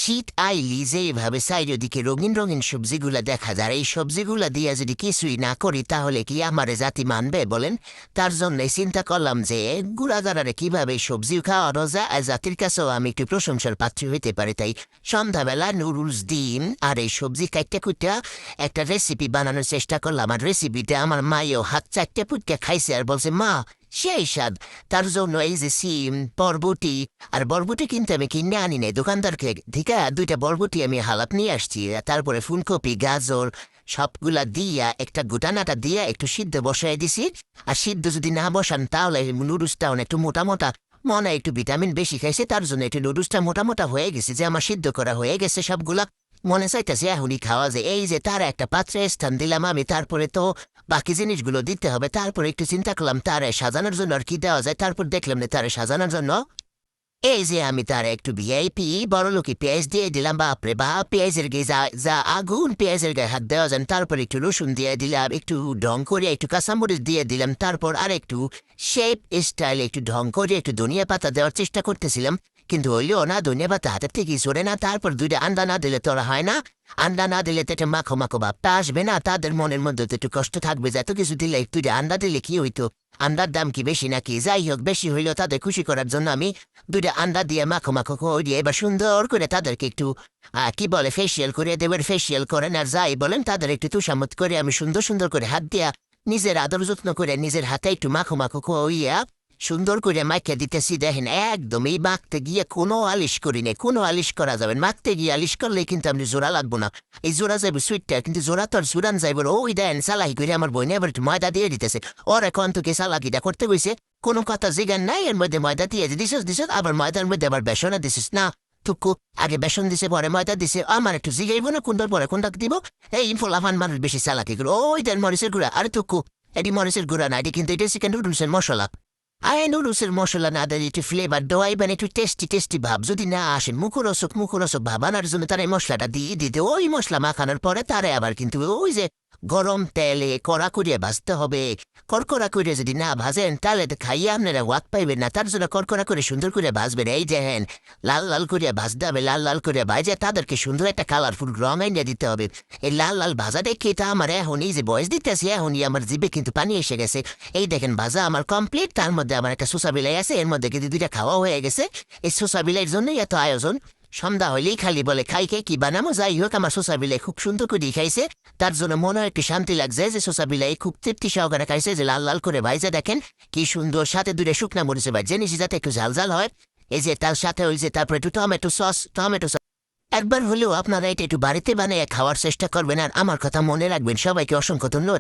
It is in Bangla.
শীত আইলি যেভাবে চারিদিকে রঙিন রঙিন সবজিগুলা দেখা যায়, এই সবজিগুলা দিয়ে যদি কিছুই না করি তাহলে কি আমারে জাতি মানবে বলেন? তার জন্যই চিন্তা করলাম যে গুড়াগাড়ারে কিভাবে সবজি খাওয়ানো যায় আর জাতির কাছেও আমি একটু প্রশংসার পাত্র হইতে পারি। তাই সন্ধ্যাবেলা নুডলস, ডিম আর এই সবজি কাইটটা কুইটা একটা রেসিপি বানানোর চেষ্টা করলাম। আর রেসিপিটা আমার মায়েও হাত চারটে পুটকে খাইছে আর বলছে, মা সেই স্বাদ। তার জন্য এই যে সিম, বরবটি, আর বরবটি কিন্তু আমি কিনে আনি নাই দোকানদারকে থেকে, 2টা বরবটি আমি হালাত নিয়ে আসছি। তারপরে ফুলকপি, গাজর সবগুলা দিয়া একটা গুটানাটা দিয়া একটু সিদ্ধ বসাই দিছি। আর সিদ্ধ যদি না বসান তাহলে নুডলসটা একটু মোটা মোটা, মনে হয় একটু ভিটামিন বেশি খাইছে তার জন্য একটু নুডলসটা মোটা মোটা হয়ে গেছে। যে আমার সিদ্ধ করা হয়ে গেছে সবগুলা, মনে চাইতেছে এখনই খাওয়া যায়। এই যে তার একটা পাত্রে স্থান দিলাম আমি, তারপরে তো বাকি জিনিসগুলো দিতে হবে। তারপরে একটু চিন্তা করলাম তারে সাজানোর জন্য আর কি দেওয়া যায়। তারপর দেখলাম না তারে সাজানোর জন্য এই যে আমি তার একটু ভিআইপি বড়লোকি পেঁয়াজ দিয়ে দিলাম। বাপরে বাপ, পেঁয়াজের গায়ে যা যা আগুন, পেঁয়াজের গায়ে হাত দেওয়া যান। তারপর একটু রসুন দিয়ে দিলাম, একটু ঢং করে একটু কাঁচামরিচ দিয়ে দিলাম। তারপর আর একটু শেপ স্টাইলে একটু ঢং করে একটু ধনিয়া পাতা দেওয়ার চেষ্টা করতেছিলাম, কিন্তু হইলেও না, ধনিয়া পাতা হাতের থেকে সরে না। তারপর 2টা আন্ডা না দিলে তোরা হয় না। আন্ডা না দিলে তো একটা মাখো মাখো ভাবটা আসবে না, তাদের মনের মধ্যে তো একটু কষ্ট থাকবে যে এত কিছু দিলে 2টা আন্ডা দিলে কি হইতো, আন্ডার দাম কি বেশি নাকি? যাই হোক, বেশি হইলেও তাদের খুশি করার জন্য আমি 2টা আন্ডা দিয়ে মাখো মাখো করে এবার সুন্দর করে তাদেরকে একটু কি বলে ফেসিয়াল করে দেবেন। ফেসিয়াল করেন আর যাই বলেন, তাদের একটু তুষামত করে আমি সুন্দর সুন্দর করে হাত দিয়া নিজের আদর যত্ন করে নিজের হাতে একটু মাখো মাখো কইয়া সুন্দর করে মাইকে দিতেছি। দেখেন একদম এই মাখতে গিয়ে কোনো আলিশ করি নাই, কোনো আলিশ করা যাবে না। মাখতে গিয়ে আলিশ করলে কিন্তু আপনি জোড়া লাগবো না, এই জোড়া যাবে সুইটটা, কিন্তু জোড়া তো আর জোড়ান যাইব। ওই দেন চালাকি করে আমার বইনে এবার একটু ময়দা দিয়ে দিতেছে। ওর এখন তোকে চালাকিটা করতে গেছে, কোনো কথা জিগান নাই। এর মধ্যে ময়দা দিয়ে দিছিস আবার ময়দার মধ্যে আবার বেসনে দিছিস না। টুকু আগে বেসন দিছে পরে ময়দা দিছে, আমার একটু জিগাইব না কোনটার পরে কোনটা দিব? এই ফোলাফান মানুষ বেশি চালাকি করে। ওই দেন মরিচের গুঁড়া, আরে টুকু এটি মরিচের গুঁড়া না, এটি কিন্তু এটা চিকেন নুডলসের মশলা। আয় নুডলসের মশলা না দিলে একটু ফ্লেভার দেওয়াইবেন, একটু টেস্টি টেস্টি ভাব যদি না আসেন, মুখরোচক মুখরোচক ভাব আনার জন্য তারা এই মশলাটা দিয়ে দিতে। ওই মশলা মাখানোর পরে তারা আবার কিন্তু ওই যে গরম তেলে কড়া করিয়ে ভাজতে হবে। কড়কড়া করে যদি না ভাজেন তাহলে তো খাইয়ে আপনারা ওয়াক পাইবেন না। তার জন্য কড়কড়া করে সুন্দর করে ভাজবেন। এই দেখেন লাল লাল করিয়া ভাজতে হবে, লাল লাল করিয়া ভাজে তাদেরকে সুন্দর একটা কালারফুল রং এনে দিতে হবে। এই লাল লাল ভাজা দেখে এটা আমার এখন এই যে বয়স দিতেছি, এখনই আমার জিভে কিন্তু পানি এসে গেছে। এই দেখেন ভাজা আমার কমপ্লিট, তার মধ্যে আমার একটা শসা বিলাই আছে, এর মধ্যে কিন্তু 2টা খাওয়া হয়ে গেছে। এই শসা বিলাইয়ের জন্যই এত আয়োজন। সন্ধ্যা হইলেই খালি বলে খাই খাই কি বানামো। যাই হোক, আমার শসা বিলাই খুব সুন্দর করে খাইছে, তার জন্য মনে হয় একটু শান্তি লাগছে যে শসা বিলাই খুব তৃপ্তি সহকারে খাইছে। যে লাল লাল করে ভাইজা দেখেন কি সুন্দর, সাথে 2টা শুকনা মরিচে ভাই জিনিস যাতে একটু ঝাল ঝাল হয়। এই যে তার সাথে ওই যে তারপরে একটু টমেটো সস একবার হলেও আপনারা এটা একটু বাড়িতে বানিয়ে খাওয়ার চেষ্টা করবেন। আর আমার কথা মনে রাখবেন। সবাইকে অসংখ্য ধন্যবাদ।